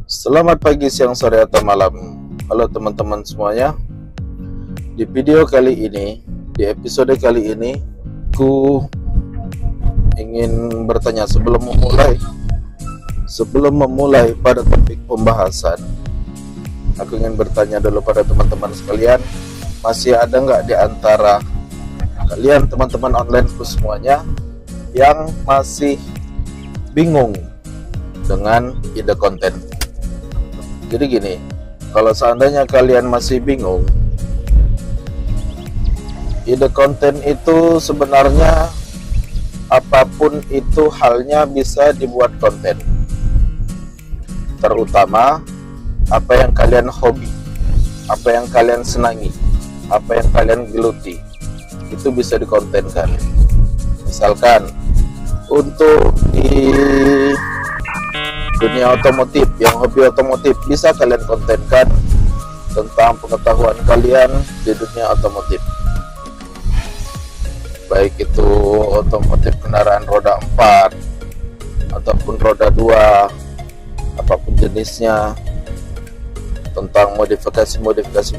Selamat pagi, siang, sore, atau malam. Halo teman-teman semuanya. Di video kali ini, di episode kali ini, ku ingin bertanya sebelum memulai pada topik pembahasan. Aku ingin bertanya dulu pada teman-teman sekalian, masih ada nggak di antara kalian teman-teman onlineku semuanya yang masih bingung dengan ide konten? Jadi gini, kalau seandainya kalian masih bingung, ide konten itu sebenarnya apapun itu halnya bisa dibuat konten. Terutama apa yang kalian hobi, apa yang kalian senangi, apa yang kalian geluti, itu bisa dikontenkan. Misalkan untuk di dunia otomotif, yang hobi otomotif, bisa kalian kontenkan tentang pengetahuan kalian di dunia otomotif, baik itu otomotif kendaraan roda 4 ataupun roda 2, apapun jenisnya, tentang modifikasi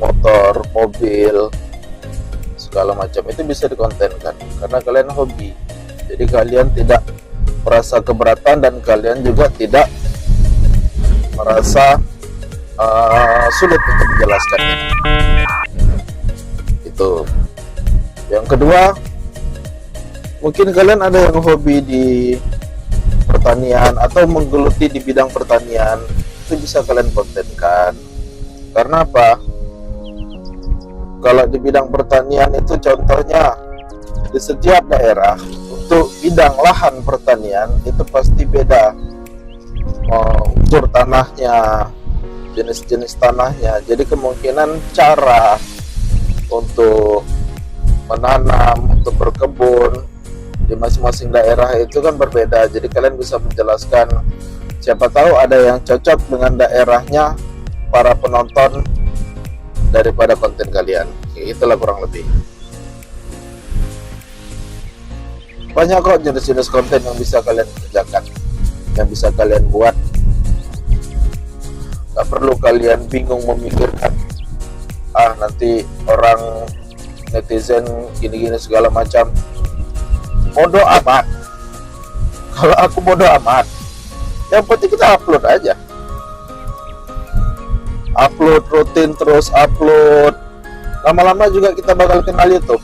motor, mobil, segala macam itu bisa dikontenkan karena kalian hobi. Jadi kalian tidak merasa keberatan dan kalian juga tidak merasa sulit untuk menjelaskannya. Itu. Yang kedua, mungkin kalian ada yang hobi di pertanian atau menggeluti di bidang pertanian, itu bisa kalian kontenkan. Karena apa? Kalau di bidang pertanian itu contohnya di setiap daerah untuk bidang lahan pertanian itu pasti beda. Unsur tanahnya, jenis-jenis tanahnya, jadi kemungkinan cara untuk menanam, untuk berkebun di masing-masing daerah itu kan berbeda. Jadi kalian bisa menjelaskan, siapa tahu ada yang cocok dengan daerahnya para penonton daripada konten kalian. Itulah kurang lebih. Banyak kok jenis-jenis konten yang bisa kalian kerjakan, yang bisa kalian buat. Gak perlu kalian bingung memikirkan, nanti orang netizen gini-gini segala macam. Bodoh amat. Kalau aku bodoh amat, yang penting kita upload aja. Upload rutin, terus upload. Lama-lama juga kita bakal kenal YouTube.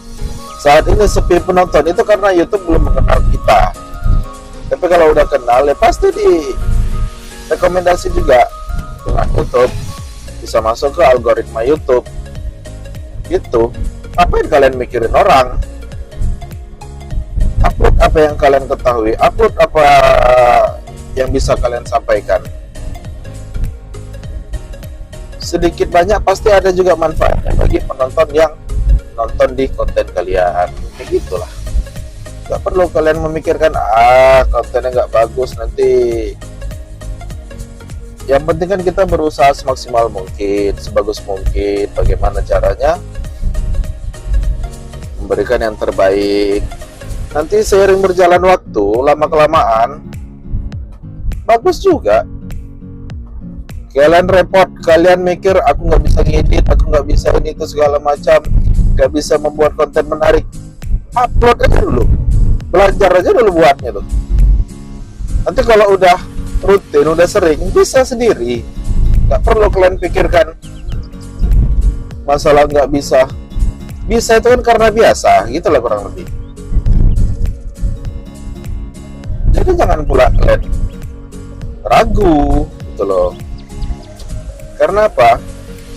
Saat ini sepi penonton itu karena YouTube belum mengenal kita. Tapi kalau udah kenal, ya pasti di rekomendasi juga dengan YouTube, bisa masuk ke algoritma YouTube. Gitu. Ngapain kalian mikirin orang? Upload apa yang kalian ketahui, upload apa yang bisa kalian sampaikan. Sedikit banyak pasti ada juga manfaatnya bagi penonton yang nonton di konten kalian. Kayak gitulah. Gak perlu kalian memikirkan kontennya gak bagus nanti. Yang penting kan kita berusaha semaksimal mungkin, sebagus mungkin, bagaimana caranya memberikan yang terbaik. Nanti seiring berjalan waktu, lama-kelamaan bagus juga. Kalian repot, kalian mikir aku nggak bisa ngedit, aku nggak bisa ini itu segala macam, nggak bisa membuat konten menarik. Upload aja dulu, belajar aja dulu buatnya tuh. Nanti kalau udah rutin, udah sering, bisa sendiri. Nggak perlu kalian pikirkan masalah nggak bisa. Bisa itu kan karena biasa, gitulah kurang lebih. Jadi jangan pula kalian ragu, gitu loh. Karena apa?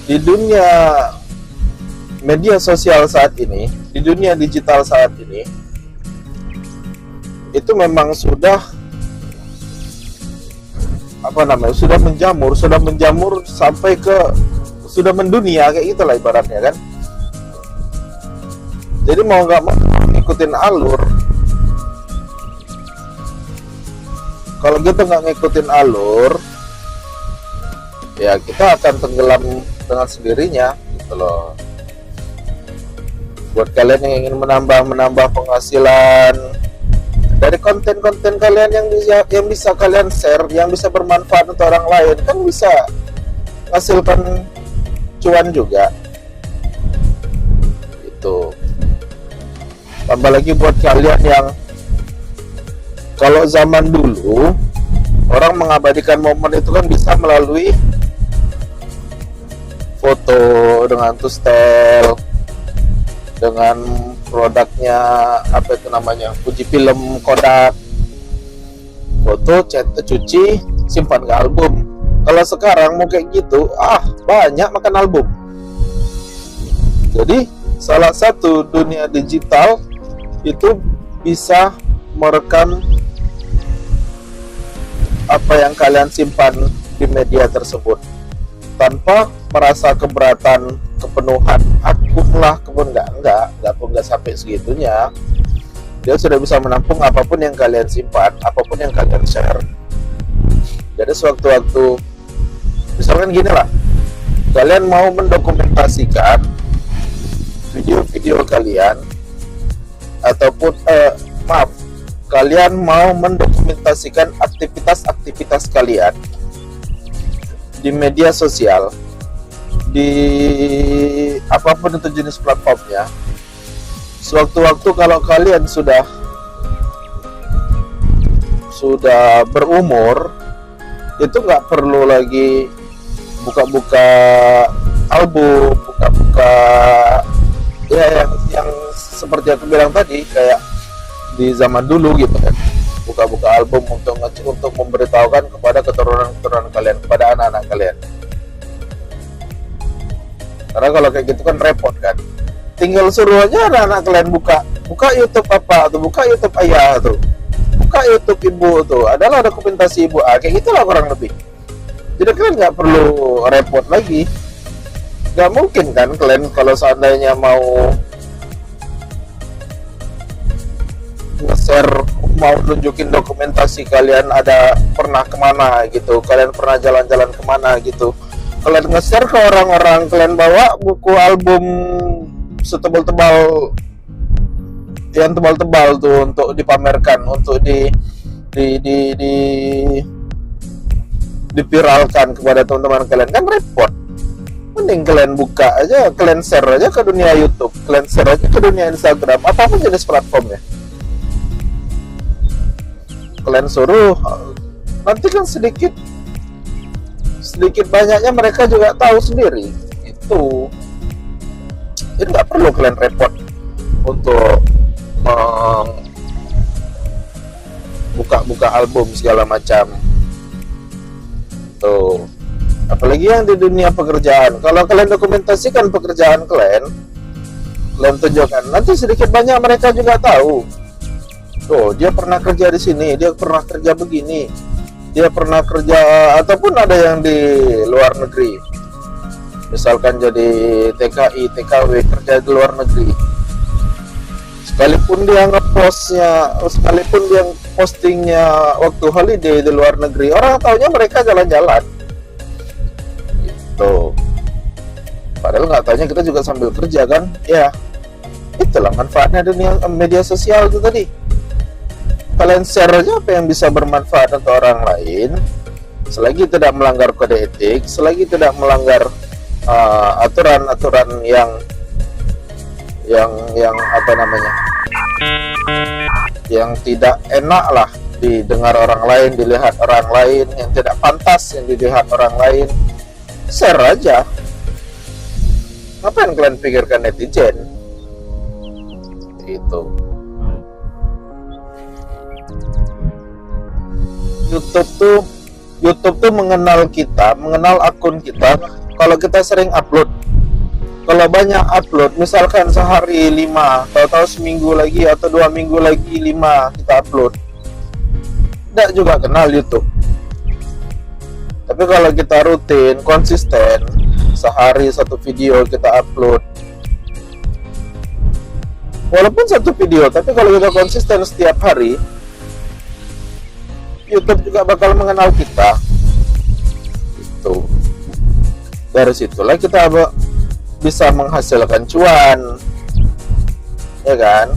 Di dunia media sosial saat ini, di dunia digital saat ini, itu memang sudah sudah menjamur sampai ke sudah mendunia, kayak gitulah ibaratnya kan. Jadi mau nggak mau ngikutin alur. Kalau kita nggak ngikutin alur, ya kita akan tenggelam dengan sendirinya, gitu loh. Buat kalian yang ingin menambah penghasilan dari konten-konten kalian yang bisa kalian share, yang bisa bermanfaat untuk orang lain, kan bisa menghasilkan cuan juga. Itu. Tambah lagi buat kalian yang kalau zaman dulu orang mengabadikan momen itu kan bisa melalui foto dengan tustel, dengan produknya apa itu namanya, Fujifilm, Kodak, foto, cuci, simpan ke album. Kalau sekarang mau kayak gitu, banyak makan album. Jadi salah satu dunia digital itu bisa merekam apa yang kalian simpan di media tersebut tanpa merasa keberatan, kepenuhan akun lah, enggak sampai segitunya. Dia sudah bisa menampung apapun yang kalian simpan, apapun yang kalian share. Jadi sewaktu-waktu misalkan gini lah, kalian mau mendokumentasikan video-video kalian ataupun kalian mau mendokumentasikan aktivitas kalian di media sosial, di apapun itu jenis platformnya. Sewaktu-waktu kalau kalian sudah berumur, itu nggak perlu lagi buka-buka album, buka-buka ya yang seperti aku bilang tadi, kayak di zaman dulu gitu kan, buka-buka album untuk memberitahukan kepada keturunan kalian, kepada anak-anak kalian. Karena kalau kayak gitu kan repot kan, tinggal suruh aja anak-anak kalian buka YouTube apa atau buka YouTube ayah tuh, buka YouTube ibu tuh, adalah dokumentasi ibu, kayak gitulah kurang lebih. Jadi kalian nggak perlu repot lagi. Nggak mungkin kan kalian kalau seandainya mau nge-share, mau nunjukin dokumentasi kalian ada pernah kemana gitu, kalian pernah jalan-jalan kemana gitu, kalian nge-share ke orang-orang, kalian bawa buku album setebal-tebal, yang tebal-tebal tuh untuk dipamerkan, untuk diviralkan kepada teman-teman kalian, kan repot. Mending kalian buka aja, kalian share aja ke dunia YouTube, kalian share aja ke dunia Instagram, apapun jenis platformnya. Kalian suruh, nanti kan sedikit banyaknya mereka juga tahu sendiri. Itu jadi nggak perlu kalian repot untuk buka album segala macam tuh. Apalagi yang di dunia pekerjaan, kalau kalian dokumentasikan pekerjaan kalian tunjukkan, nanti sedikit banyak mereka juga tahu. Tuh, dia pernah kerja di sini, dia pernah kerja begini, dia pernah kerja, ataupun ada yang di luar negeri, misalkan jadi TKI, TKW, kerja di luar negeri. Sekalipun dia nge-postnya, sekalipun dia postingnya waktu holiday di luar negeri, orang taunya mereka jalan-jalan. Tuh, padahal nggak taunya kita juga sambil kerja kan. Ya, itulah manfaatnya dunia media sosial itu tadi. Kalian share aja apa yang bisa bermanfaat untuk orang lain, selagi tidak melanggar kode etik, selagi tidak melanggar aturan-aturan yang apa namanya, yang tidak enak lah didengar orang lain, dilihat orang lain, yang tidak pantas yang dilihat orang lain. Share aja. Ngapain kalian pikirkan netizen? Itu. YouTube tuh mengenal kita, mengenal akun kita kalau kita sering upload. Kalau banyak upload, misalkan sehari 5, tahu-tahu seminggu lagi atau 2 minggu lagi 5 kita upload, tidak juga kenal YouTube. Tapi kalau kita rutin, konsisten, sehari 1 video kita upload, walaupun 1 video, tapi kalau kita konsisten setiap hari, YouTube juga bakal mengenal kita. Itu. Dari situlah kita bisa menghasilkan cuan, ya kan?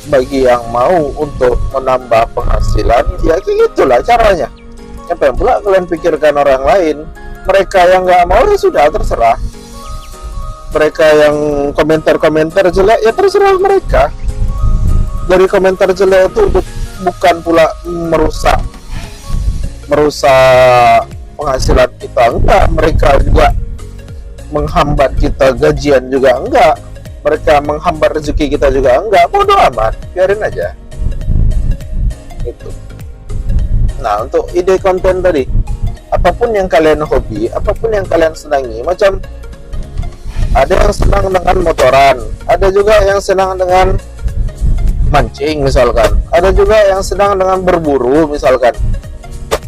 bagi yang mau untuk menambah penghasilan, ya kayak gitulah caranya. Apa yang pula kalian pikirkan orang lain? Mereka yang nggak mau ya sudah terserah. Mereka yang komentar-komentar jelek ya terserah mereka. Dari komentar jelek itu bukan pula merusak penghasilan kita, enggak. Mereka juga menghambat kita gajian juga, enggak. Mereka menghambat rezeki kita juga, enggak. Bodoh amat, biarin aja itu. Nah, untuk ide konten tadi, apapun yang kalian hobi, apapun yang kalian senangi, macam ada yang senang dengan motoran, ada juga yang senang dengan mancing misalkan, ada juga yang senang dengan berburu misalkan,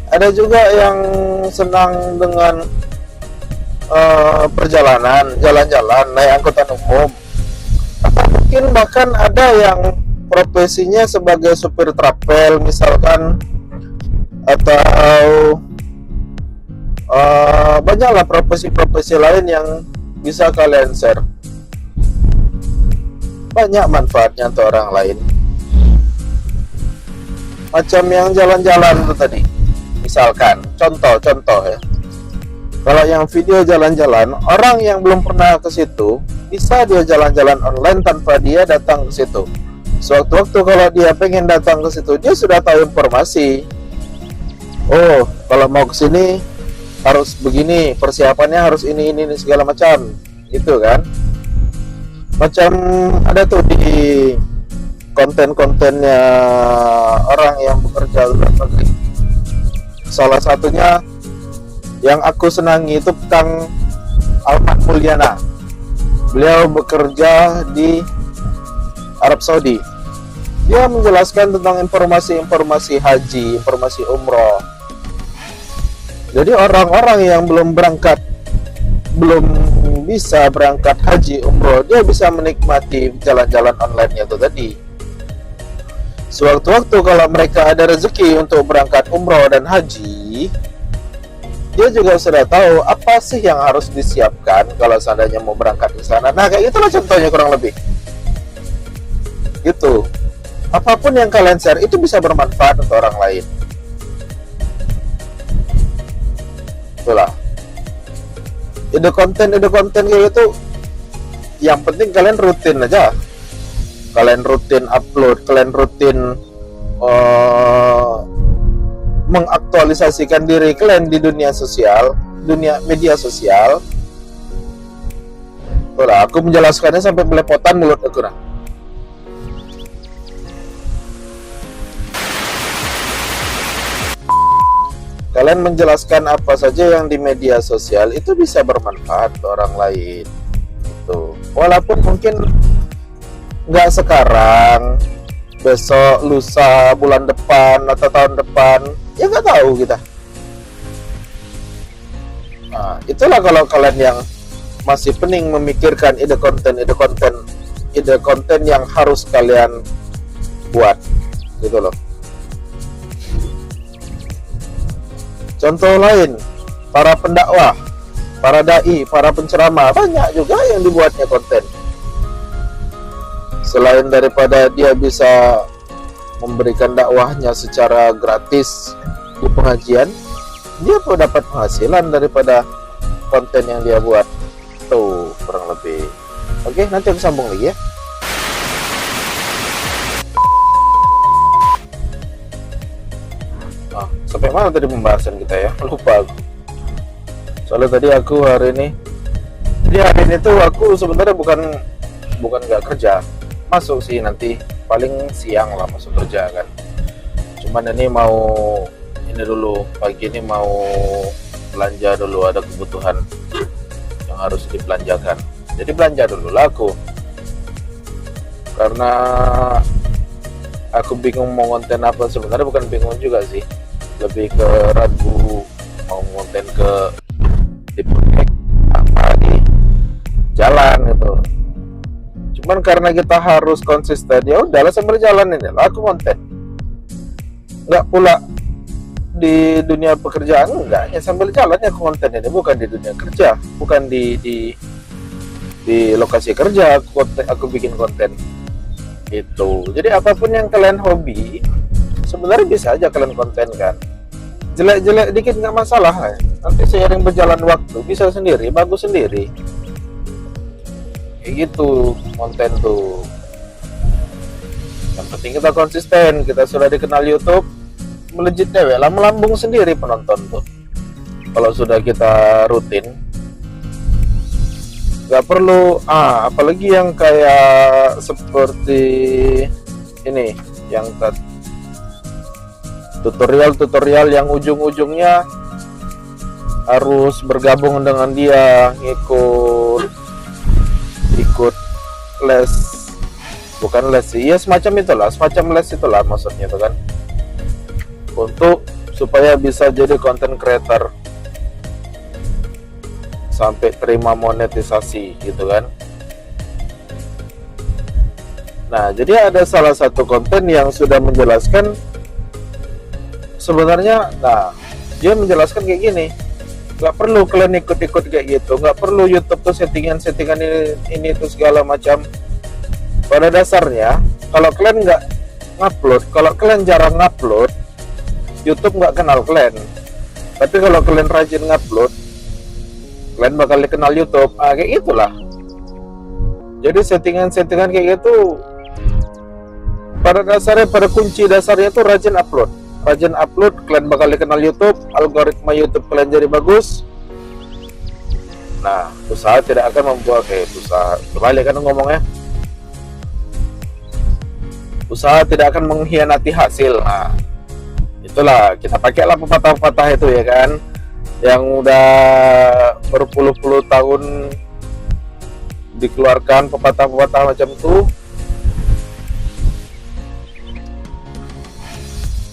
ada juga yang senang dengan perjalanan, jalan-jalan, naik angkutan umum, atau mungkin bahkan ada yang profesinya sebagai supir trapel misalkan, atau banyaklah profesi-profesi lain yang bisa kalian share. Banyak manfaatnya untuk orang lain. Macam yang jalan-jalan itu tadi, misalkan contoh ya, kalau yang video jalan-jalan, orang yang belum pernah ke situ bisa dia jalan-jalan online tanpa dia datang ke situ. Sewaktu-waktu kalau dia pengen datang ke situ, dia sudah tahu informasi. Oh, kalau mau ke sini harus begini, persiapannya harus ini segala macam, gitu kan? Macam ada tuh di konten-kontennya orang yang bekerja di luar negeri. Salah satunya yang aku senangi itu Kang Almat Mulyana. Beliau bekerja di Arab Saudi. Dia menjelaskan tentang informasi-informasi haji, informasi umroh. Jadi orang-orang yang belum bisa berangkat haji umroh, dia bisa menikmati jalan-jalan online itu tadi. Sewaktu-waktu kalau mereka ada rezeki untuk berangkat umroh dan haji, dia juga sudah tahu apa sih yang harus disiapkan kalau seandainya mau berangkat ke sana. Nah, kayak itulah contohnya kurang lebih. Gitu. Apapun yang kalian share itu bisa bermanfaat untuk orang lain. Itulah. Ide konten kayak gitu, yang penting kalian rutin aja. Kalian rutin upload, kalian rutin mengaktualisasikan diri kalian di dunia media sosial. Itulah, aku menjelaskannya sampai belepotan mulut aku nah. Kalian menjelaskan apa saja yang di media sosial itu bisa bermanfaat untuk orang lain. Itu. Walaupun mungkin nggak sekarang, besok, lusa, bulan depan atau tahun depan, ya nggak tahu kita. Nah, itulah kalau kalian yang masih pening memikirkan ide konten yang harus kalian buat, gitu loh. Contoh lain, para pendakwah, para dai, para penceramah, banyak juga yang dibuatnya konten. Selain daripada dia bisa memberikan dakwahnya secara gratis di pengajian, dia pun dapat penghasilan daripada konten yang dia buat. Tuh, kurang lebih. Oke, nanti aku sambung lagi ya. Sampai mana tadi pembahasan kita ya? Lupa aku. Soalnya tadi aku hari ini tuh aku sebenarnya bukan nggak kerja, masuk sih nanti paling siang lah masuk kerja kan. Cuman ini dulu pagi ini mau belanja dulu, ada kebutuhan yang harus dibelanjakan. Jadi belanja dulu lah aku, karena aku bingung mau konten apa. Sebenarnya bukan bingung juga sih, lebih ke ragu mau konten ke di apa di jalan gitu. Cuman karena kita harus konsisten, ya udahlah sambil jalan ini lah aku konten. Nggak pula di dunia pekerjaan, enggak, ya sambil jalan ya aku konten ini, bukan di dunia kerja, bukan di lokasi kerja aku bikin konten. Gitu. Jadi apapun yang kalian hobi, sebenarnya bisa aja kalian kontenkan. Jelek-jelek dikit nggak masalah ya. Nanti seiring berjalan waktu bisa sendiri, bagus sendiri. Kayak gitu konten tuh. Yang penting kita konsisten. Kita sudah dikenal YouTube, melejit dewek lah, melambung sendiri penonton tuh. Kalau sudah kita rutin, nggak perlu apalagi yang kayak seperti ini, yang tutorial yang ujung-ujungnya harus bergabung dengan dia, ikut les, bukan les sih ya, semacam les itulah maksudnya itu kan, untuk supaya bisa jadi content creator sampai terima monetisasi gitu kan. Nah, jadi ada salah satu konten yang sudah menjelaskan sebenarnya, dia menjelaskan kayak gini, nggak perlu kalian ikut-ikut kayak gitu, nggak perlu YouTube tuh settingan ini tuh segala macam. Pada dasarnya kalau kalian nggak ngupload, kalau kalian jarang ngupload, YouTube nggak kenal kalian. Tapi kalau kalian rajin ngupload, kalian bakal dikenal YouTube. Kayak itulah. Jadi settingan kayak gitu pada dasarnya, pada kunci dasarnya tuh rajin upload, kalian bakal dikenal YouTube, algoritma YouTube kalian jadi bagus. Nah, usaha tidak akan membuat usaha, kembali kan ngomongnya, usaha tidak akan mengkhianati hasil. Nah, itulah kita pakailah pepatah-pepatah itu ya kan, yang udah berpuluh-puluh tahun dikeluarkan pepatah-pepatah macam itu.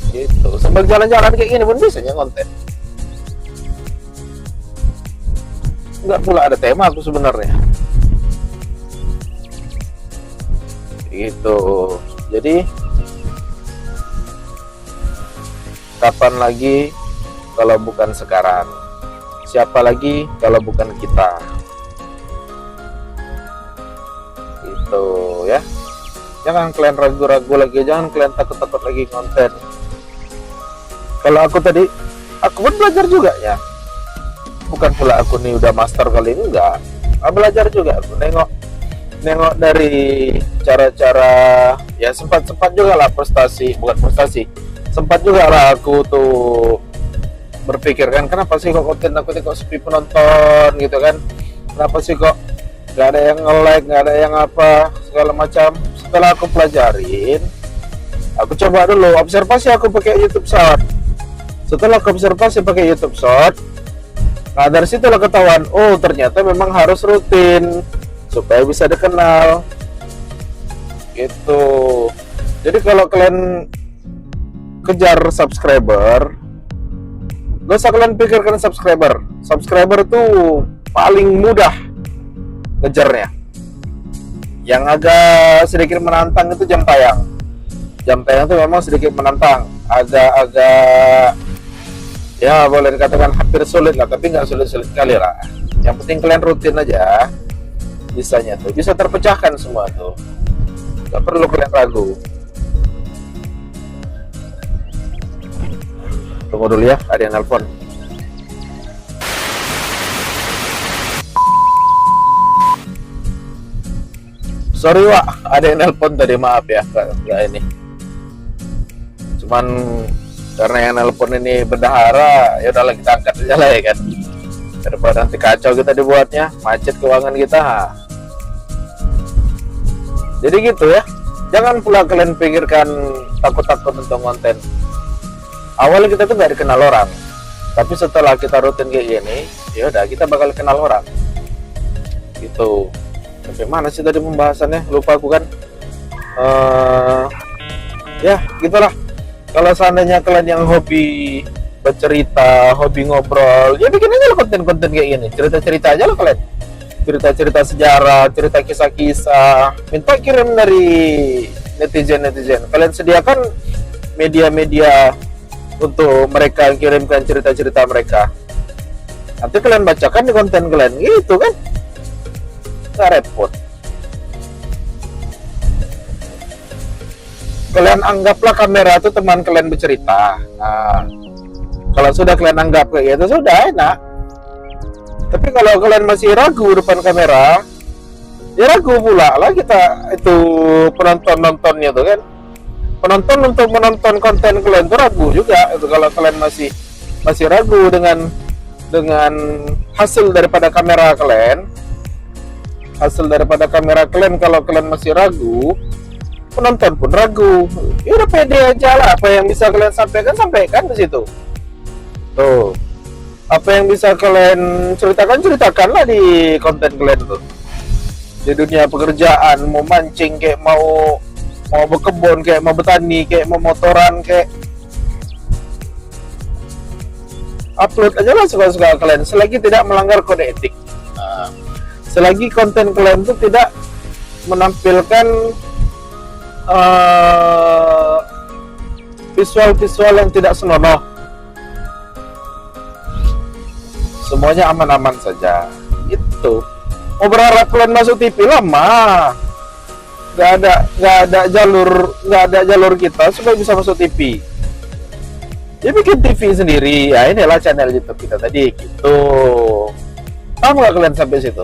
Gitu. Sambil jalan-jalan kayak gini pun biasanya konten. Nggak pula ada tema aku sebenarnya. Gitu. Jadi kapan lagi kalau bukan sekarang? Siapa lagi kalau bukan kita? Gitu ya. Jangan kalian ragu-ragu lagi, jangan kalian takut-takut lagi konten. Kalau aku tadi, aku pun belajar juga ya. Bukan pula aku nih udah master kali ini, enggak. Belajar juga aku, nengok dari cara-cara, ya sempat juga lah sempat juga lah aku tuh berpikir kan, kenapa sih kok konten aku kok sepi penonton gitu kan, kenapa sih kok nggak ada yang nge-like, nggak ada yang apa segala macam. Setelah aku pelajarin, aku coba dulu observasi, aku pakai YouTube Short. Setelah aku observasi pakai YouTube Short, nah dari situ lah ketahuan, oh ternyata memang harus rutin supaya bisa dikenal gitu. Jadi kalau kalian kejar subscriber, gak usah kalian pikirkan subscriber tuh paling mudah ngejarnya. Yang agak sedikit menantang itu jam tayang itu memang sedikit menantang, agak ya boleh dikatakan hampir sulit lah, tapi nggak sulit-sulit kali lah. Yang penting kalian rutin aja, bisanya tuh bisa terpecahkan semua tuh, nggak perlu kalian ragu. Tunggu dulu ya, ada yang nelpon. Sorry Wak, ada yang nelpon tadi, maaf ya nggak ini. Cuman karena yang nelpon ini bendahara, ya udahlah kita angkat aja lah ya kan, daripada nanti kacau kita dibuatnya, macet keuangan kita. Jadi gitu ya, jangan pula kalian pikirkan takut-takut tentang konten. Awalnya kita tuh nggak dikenal orang, tapi setelah kita rutin kayak gini, ya udah kita bakal kenal orang gitu. Sampai mana sih tadi pembahasannya, lupa aku kan. Ya gitulah. Kalau seandainya kalian yang hobi bercerita, hobi ngobrol, ya bikin aja lah konten-konten kayak gini, cerita-cerita aja lah kalian, cerita-cerita sejarah, cerita kisah-kisah, minta kirim dari netizen. Kalian sediakan media-media untuk mereka kirimkan cerita-cerita mereka, nanti kalian bacakan di konten kalian gitu kan, nggak repot. kalian anggaplah kamera itu teman kalian bercerita. Nah, kalau sudah kalian anggap kayak gitu, sudah enak. Tapi kalau kalian masih ragu depan kamera, ya ragu pula lah kita itu penonton-nontonnya tuh kan. Penonton untuk menonton konten kalian tuh ragu juga. Itu kalau kalian masih ragu dengan hasil daripada kamera kalian. Hasil daripada kamera kalian, kalau kalian masih ragu, penonton pun ragu. Ya udah pede aja lah, apa yang bisa kalian sampaikan di situ. Tuh, apa yang bisa kalian ceritakanlah di konten kalian tuh. Di dunia pekerjaan, mau mancing kayak mau berkebun, kayak mau bertani, kayak mau motoran, kayak upload aja lah suka-suka kalian, selagi tidak melanggar kode etik. Nah, selagi konten kalian itu tidak menampilkan visual-visual yang tidak senonoh, semuanya aman-aman saja. Itu mau berharap kalian masuk TV lama, nggak ada jalur kita supaya bisa masuk TV. Dia bikin TV sendiri. Ya inilah channel YouTube kita tadi gitu. Paham nggak kalian sampai situ?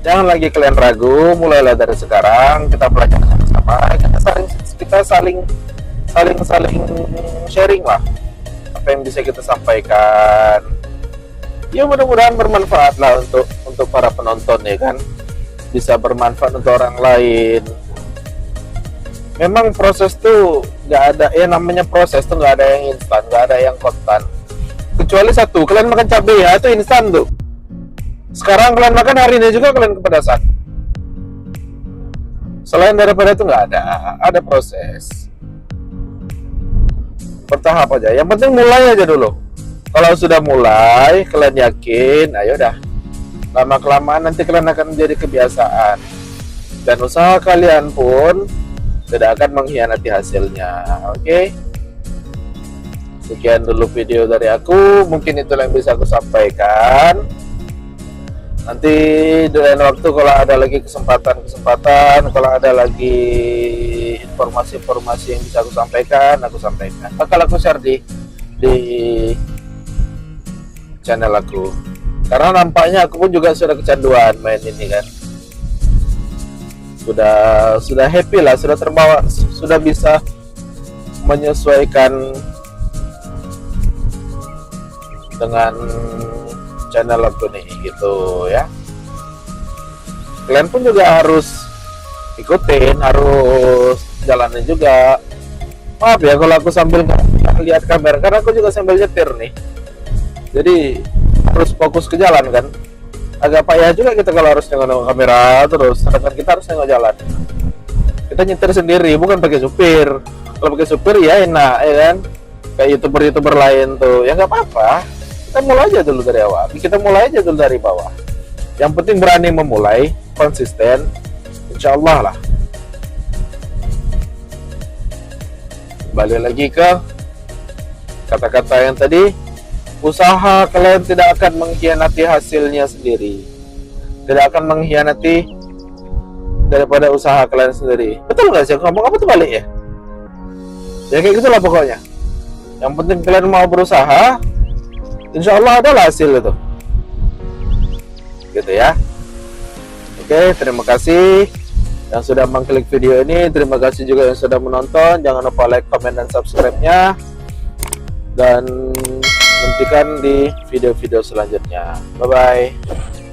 Jangan lagi kalian ragu, mulailah dari sekarang kita belajar sama-sama, kita saling sharing lah apa yang bisa kita sampaikan. Ya mudah-mudahan bermanfaat lah untuk para penonton, ya kan, bisa bermanfaat untuk orang lain. Memang proses tuh nggak ada, ya namanya proses tuh nggak ada yang instan, nggak ada yang konstan, kecuali satu, kalian makan cabai ya itu instan tuh. Sekarang kalian makan, hari ini juga kalian kepedasan. Selain daripada itu nggak ada proses. Bertahap aja. Yang penting mulai aja dulu. Kalau sudah mulai, kalian yakin, ayo dah. Lama kelamaan nanti kalian akan menjadi kebiasaan. Dan usaha kalian pun tidak akan mengkhianati hasilnya. Oke? Sekian dulu video dari aku. Mungkin itu yang bisa aku sampaikan. Nanti di lain waktu kalau ada lagi kesempatan, kalau ada lagi informasi-informasi yang bisa aku sampaikan. Bakal aku share di channel aku. Karena nampaknya aku pun juga sudah kecanduan main ini kan. Sudah happy lah, sudah terbawa, sudah bisa menyesuaikan dengan channel aku nih gitu ya. Kalian pun juga harus ikutin, harus jalanin juga. Maaf ya kalau aku sambil lihat kamera, karena aku juga sambil nyetir nih, jadi harus fokus ke jalan kan. Agak payah juga kita kalau harus nengok kamera terus, sedangkan kita harus nengok jalan. Kita nyetir sendiri, bukan pakai supir. Kalau pakai supir ya enak, ya kan, kayak youtuber lain tuh, ya nggak apa-apa. Kita mulai aja dulu dari awal, kita mulai aja dulu dari bawah. Yang penting berani memulai, konsisten, insya Allah lah. Balik lagi ke kata-kata yang tadi, usaha kalian tidak akan mengkhianati hasilnya sendiri, tidak akan mengkhianati daripada usaha kalian sendiri. Betul nggak sih? Ngomong apa tuh balik ya? Ya kayak gitulah pokoknya. Yang penting kalian mau berusaha, insya Allah adalah hasil itu. Gitu ya. Oke, terima kasih yang sudah mengklik video ini. Terima kasih juga yang sudah menonton. Jangan lupa like, comment, dan subscribe-nya. Dan nantikan di video-video selanjutnya. Bye-bye.